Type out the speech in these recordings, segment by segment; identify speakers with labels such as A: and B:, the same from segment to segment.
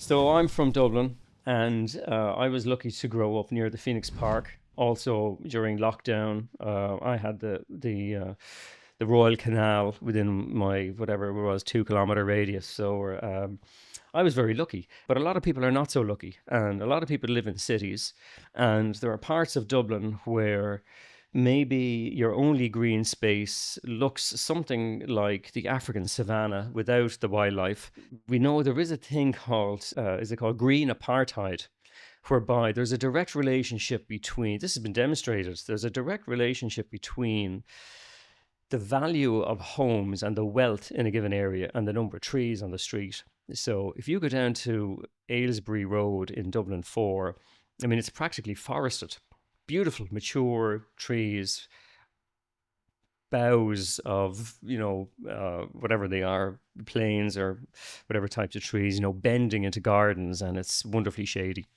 A: So I'm from Dublin, and I was lucky to grow up near the Phoenix Park. Also, during lockdown, I had the Royal Canal within my whatever it was 2 kilometer radius. So I was very lucky. But a lot of people are not so lucky, and a lot of people live in cities, and there are parts of Dublin where maybe your only green space looks something like the African savanna without the wildlife. We know there is a thing called, is it called green apartheid? Whereby there's a direct relationship between, this has been demonstrated, there's a direct relationship between the value of homes and the wealth in a given area and the number of trees on the street. So if you go down to Aylesbury Road in Dublin 4, I mean, it's practically forested. Beautiful, mature trees, boughs of, whatever they are, planes or whatever types of trees, bending into gardens, and it's wonderfully shady.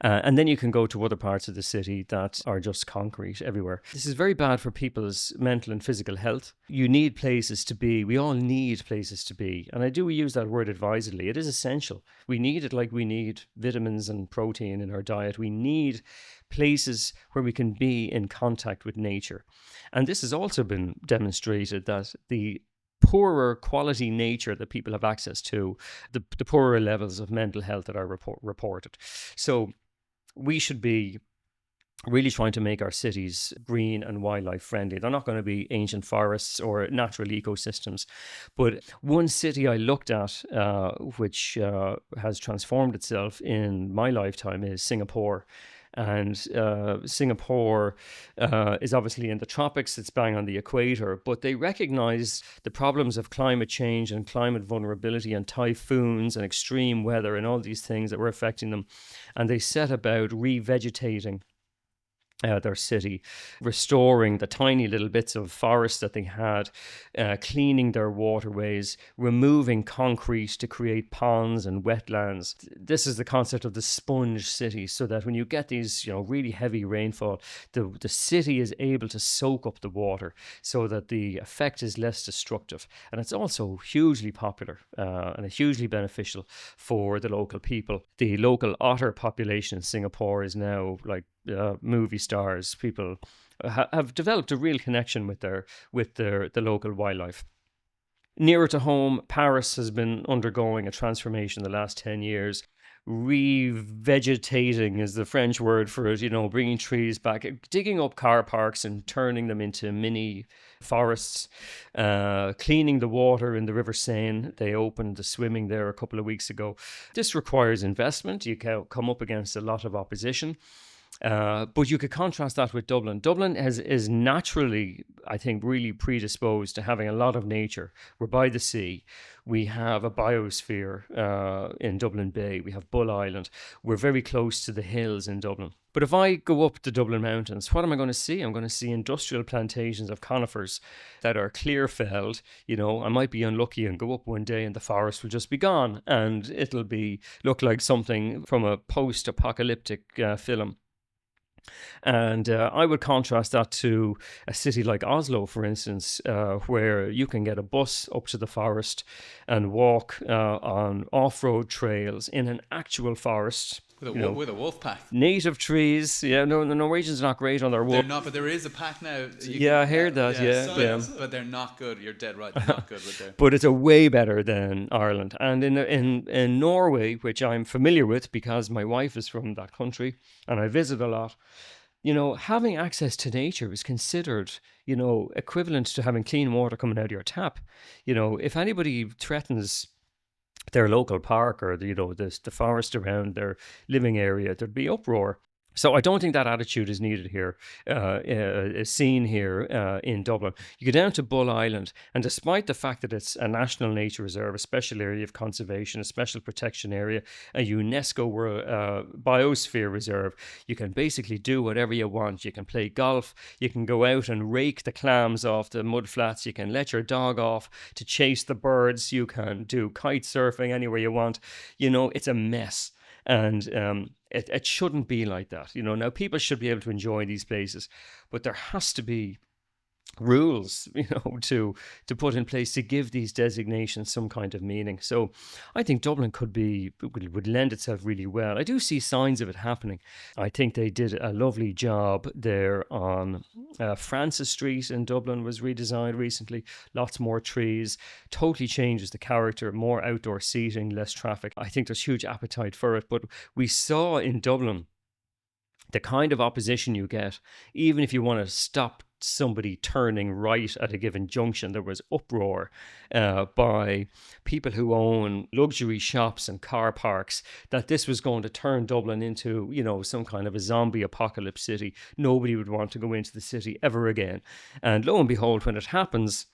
A: And then you can go to other parts of the city that are just concrete everywhere. This is very bad for people's mental and physical health. You need places to be. We all need places to be. And I do use that word advisedly. It is essential. We need it like we need vitamins and protein in our diet. We need places where we can be in contact with nature. And this has also been demonstrated that the poorer quality nature that people have access to, the poorer levels of mental health that are reported. So we should be really trying to make our cities green and wildlife friendly. They're not going to be ancient forests or natural ecosystems. But one city I looked at, which has transformed itself in my lifetime, is Singapore. And Singapore is obviously in the tropics, it's bang on the equator, but they recognize the problems of climate change and climate vulnerability and typhoons and extreme weather and all these things that were affecting them. And they set about revegetating their city, restoring the tiny little bits of forest that they had, cleaning their waterways, removing concrete to create ponds and wetlands. This is the concept of the sponge city, so that when you get these, really heavy rainfall, the city is able to soak up the water so that the effect is less destructive. And it's also hugely popular and hugely beneficial for the local people. The local otter population in Singapore is now like movie stars. People have developed a real connection with the local wildlife. Nearer to home, Paris has been undergoing a transformation in the last 10 years. Revegetating is the French word for it, bringing trees back, digging up car parks and turning them into mini forests, cleaning the water in the River Seine. They opened the swimming there a couple of weeks ago. This requires investment. You can come up against a lot of opposition. But you could contrast that with Dublin. Dublin is naturally, I think, really predisposed to having a lot of nature. We're by the sea. We have a biosphere in Dublin Bay. We have Bull Island. We're very close to the hills in Dublin. But if I go up the Dublin mountains, what am I going to see? I'm going to see industrial plantations of conifers that are clear felled. I might be unlucky and go up one day and the forest will just be gone, and it'll look like something from a post-apocalyptic film. And I would contrast that to a city like Oslo, for instance, where you can get a bus up to the forest and walk on off-road trails in an actual forest.
B: With a wolf pack.
A: Native trees. Yeah, no, the Norwegians are not great on their wolf.
B: They're not, but there is a pack now.
A: I heard that, yeah.
B: But they're not good. You're dead right. They're not good with their...
A: But it's a way better than Ireland. And in Norway, which I'm familiar with because my wife is from that country and I visit a lot, having access to nature is considered, equivalent to having clean water coming out of your tap. If anybody threatens their local park or the forest around their living area, there'd be uproar. So I don't think that attitude is needed here, is seen here in Dublin. You go down to Bull Island, and despite the fact that it's a national nature reserve, a special area of conservation, a special protection area, a UNESCO biosphere reserve, you can basically do whatever you want. You can play golf, you can go out and rake the clams off the mud flats, you can let your dog off to chase the birds, you can do kite surfing anywhere you want. It's a mess. And it shouldn't be like that. Now people should be able to enjoy these places, but there has to be rules, to put in place to give these designations some kind of meaning. So I think Dublin would lend itself really well. I do see signs of it happening. I think they did a lovely job there on Francis Street in Dublin was redesigned recently. Lots more trees, totally changes the character, more outdoor seating, less traffic. I think there's huge appetite for it. But we saw in Dublin the kind of opposition you get, even if you want to stop somebody turning right at a given junction. There was uproar by people who own luxury shops and car parks that this was going to turn Dublin into, some kind of a zombie apocalypse city. Nobody would want to go into the city ever again. And lo and behold, when it happens,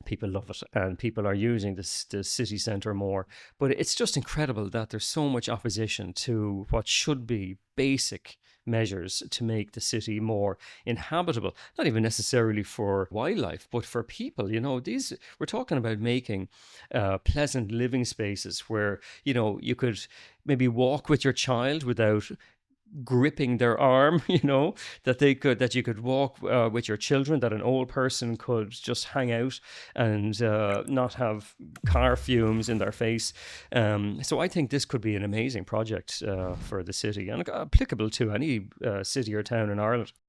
A: people love it and people are using the city centre more. But it's just incredible that there's so much opposition to what should be basic measures to make the city more inhabitable, not even necessarily for wildlife, but for people. We're talking about making pleasant living spaces where, you could maybe walk with your child without gripping their arm, that you could walk with your children, that an old person could just hang out and not have car fumes in their face. So I think this could be an amazing project for the city and applicable to any city or town in Ireland.